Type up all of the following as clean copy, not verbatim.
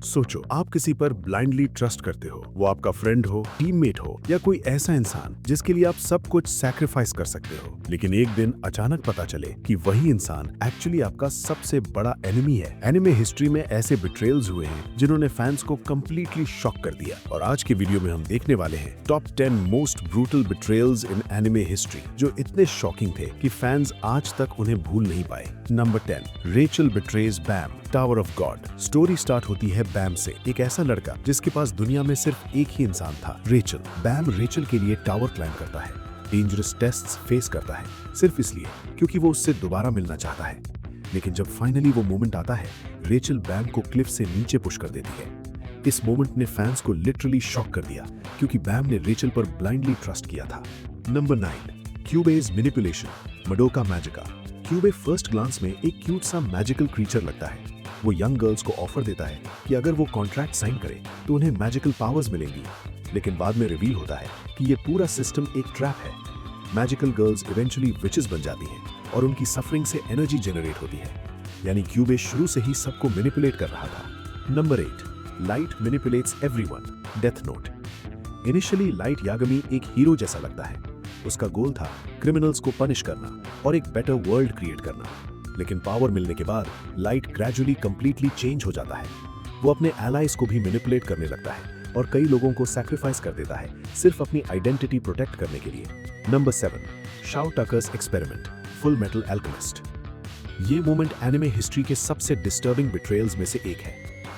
सोचो, आप किसी पर ब्लाइंडली ट्रस्ट करते हो। वो आपका फ्रेंड हो, टीममेट हो या कोई ऐसा इंसान जिसके लिए आप सब कुछ सैक्रिफाइस कर सकते हो। लेकिन एक दिन अचानक पता चले कि वही इंसान एक्चुअली आपका सबसे बड़ा एनिमी है। एनिमे हिस्ट्री में ऐसे बिट्रेयल्स हुए हैं जिन्होंने फैंस को कंप्लीटली शॉक कर दिया। और आज के वीडियो में हम देखने वाले हैं टॉप 10 मोस्ट ब्रूटल बिट्रेयल्स इन एनिमे हिस्ट्री, जो इतने शॉकिंग थे कि फैंस आज तक उन्हें भूल नहीं पाए। Number 10, Rachel betrays Bam, tower of God. Story start होती है बैम से, एक ऐसा लड़का जिसके पास दुनिया में सिर्फ एक ही इंसान था, रेचल। बैम रेचल के लिए टावर क्लाइंब करता है, डेंजरस टेस्ट्स फेस करता है, सिर्फ इसलिए क्योंकि वो उससे दोबारा मिलना चाहता है। लेकिन जब फाइनली वो मोमेंट आता है, रेचल बैम को क्लिफ से नीचे पुश कर देती है। इस मोमेंट ने फैंस को लिटरली शॉक कर दिया क्योंकि बैम ने रेचल पर ब्लाइंडली ट्रस्ट किया था। Number 9, Kyubey's manipulation, Madoka Magica. Kyubey first glance में एक क्यूट सा मैजिकल क्रीचर लगता है। वो यंग गर्ल्स को ऑफर देता है कि अगर वो कॉन्ट्रैक्ट साइन करे तो उन्हें मैजिकल पावर्स मिलेंगी। लेकिन बाद में रिवील होता है कि ये पूरा सिस्टम एक ट्रैप है। मैजिकल गर्ल्स इवेंचुअली विचेस बन जाती हैं और उनकी सफरिंग से एनर्जी जनरेट होती है। यानी क्यूबे शुरू से ही सबको मैनिपुलेट कर रहा था। Number 8, light manipulates everyone, death note. Initially light यागमी एक हीरो जैसा लगता है। उसका गोल था क्रिमिनल्स को पनिश करना और एक बेटर वर्ल्ड क्रिएट करना। लेकिन पावर मिलने के बाद लाइट ग्रेजुअली कंप्लीटली चेंज हो जाता है। वो अपने एलाइज को भी मैनिपुलेट करने लगता है और कई लोगों को सैक्रिफाइस कर देता है सिर्फ अपनी आइडेंटिटी प्रोटेक्ट करने के लिए। Number 7, Shou Tucker's experiment, full metal alchemist. ये मोमेंट एनिमे हिस्ट्री के सबसे डिस्टर्बिंग बिट्रेयल्स में से एक है।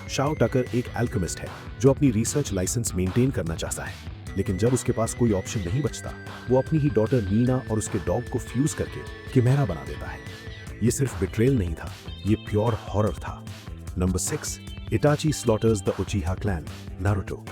शाओ टकर एक अल्केमिस्ट है जो अपनी रिसर्च लाइसेंस मेंटेन करना चाहता है। लेकिन जब उसके पास कोई ऑप्शन नहीं बचता, वो अपनी ही डॉटर नीना और उसके डॉग को फ्यूज करके किमेरा बना देता है। ये सिर्फ बिट्रेयल नहीं था, ये प्योर हॉरर था। Number 6, Itachi slaughters the Uchiha clan, Naruto.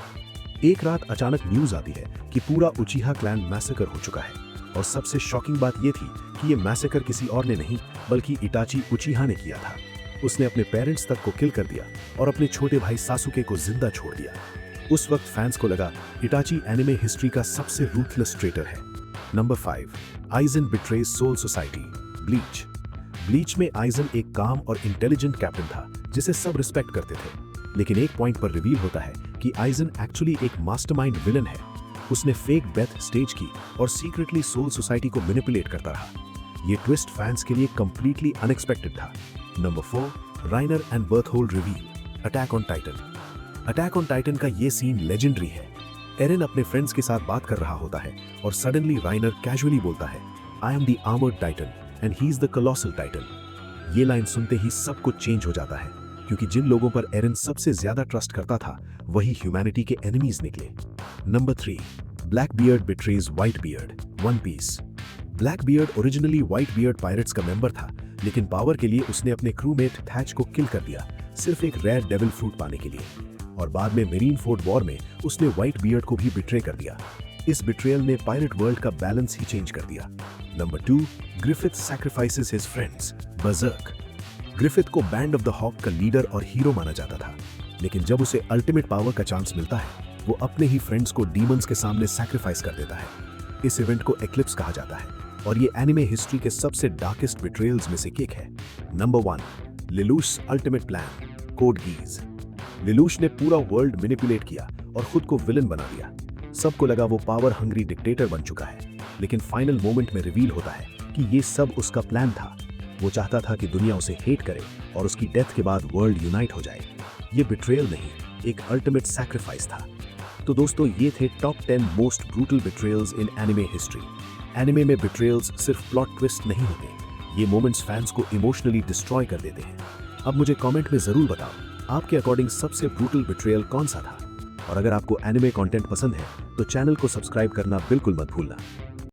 एक रात अचानक न्यूज आती है कि पूरा उचिहा क्लैन मैसेकर हो चुका है। और सबसे शॉकिंग बात ये थी कि ये मैसेकर किसी और ने नहीं बल्कि इटाची उचिहा ने किया था। उसने अपने पेरेंट्स तक को किल कर दिया और अपने छोटे भाई सासुके को जिंदा छोड़ दिया। उस वक्त फैंस को लगा इटाची एनिमे हिस्ट्री का सबसे रूथलेस ट्रेटर है। Number 5, Aizen betrays Soul Society, Bleach. Bleach में आइजन एक काम और इंटेलिजेंट कैप्टन था जिसे सब रिस्पेक्ट करते थे। लेकिन एक पॉइंट पर रिवील होता है कि आइजन एक्चुअली एक मास्टरमाइंड विलन है। उसने फेक डेथ स्टेज की और सीक्रेटली सोल सोसाइटी को मैनिपुलेट करता रहा। ये ट्विस्ट फैंस के लिए कंप्लीटली अनएक्सपेक्टेड था। Number 4, Reiner and Bertholdt reveal, attack on Titan. Attack on Titan का ये सीन लेजेंडरी है। एरन अपने फ्रेंड्स के साथ बात कर रहा होता है और सडनली राइनर कैजुअली बोलता है, I am the armoured Titan and he is the colossal Titan. ये लाइन सुनते ही सब कुछ चेंज हो जाता है क्योंकि जिन लोगों पर एरन सबसे ज्यादा ट्रस्ट करता था वही ह्यूमैनिटी के एनिमीज निकले। Number 3, Black Beard betrays White Beard, One Piece. Black Beard originally White Beard pirates का मेंबर था, लेकिन पावर के लिए उसने अपने क्रूमेट थैच को किल कर दिया, सिर्फ एक रेयर डेविल फ्रूट पाने के लिए। और बाद में मेरीन फोर्ट वॉर में उसने व्हाइट बियर्ड को भी बिट्रे कर दिया। इस बिट्रेयल ने पायरेट वर्ल्ड का बैलेंस ही चेंज कर दिया। Number 2, Griffith sacrifices his friends, Berserk. Griffith को बैंड ऑफ द हॉक का लीडर और हीरो माना जाता था। लेकिन जब उसे अल्टीमेट पावर का चांस मिलता है, वो अपने ही फ्रेंड्स को डीमंस के सामने सैक्रिफाइस कर देता है। इस इवेंट को एक्लिप्स कहा जाता है और ये एनिमे हिस्ट्री के सबसे डार्केस्ट बिट्रेयल्स में से एक है। Number 1, Lelouch ultimate plan, code geass. Lelouch ने पूरा वर्ल्ड मैनिपुलेट किया और खुद को विलन बना दिया। सबको लगा वो पावर हंग्री डिक्टेटर बन चुका है। लेकिन फाइनल मोमेंट में रिवील होता है कि ये सब उसका प्लान था। वो चाहता था कि दुनिया उसे हेट करे और उसकी डेथ के बाद वर्ल्ड यूनाइट हो जाए। ये बिट्रेयल नहीं, एक अल्टीमेट सैक्रिफाइस था। तो दोस्तों, ये थे टॉप 10 मोस्ट ब्रूटल बिट्रेयल्स इन एनिमे हिस्ट्री। एनिमे में बिट्रेयल्स सिर्फ प्लॉट ट्विस्ट नहीं होते, ये मोमेंट्स फैंस को इमोशनली डिस्ट्रॉय कर देते हैं। अब मुझे कमेंट में जरूर बताओ, आपके अकॉर्डिंग सबसे ब्रूटल बिट्रेयल कौन सा था। और अगर आपको एनिमे कंटेंट पसंद है तो चैनल को सब्सक्राइब करना बिल्कुल मत भूलना।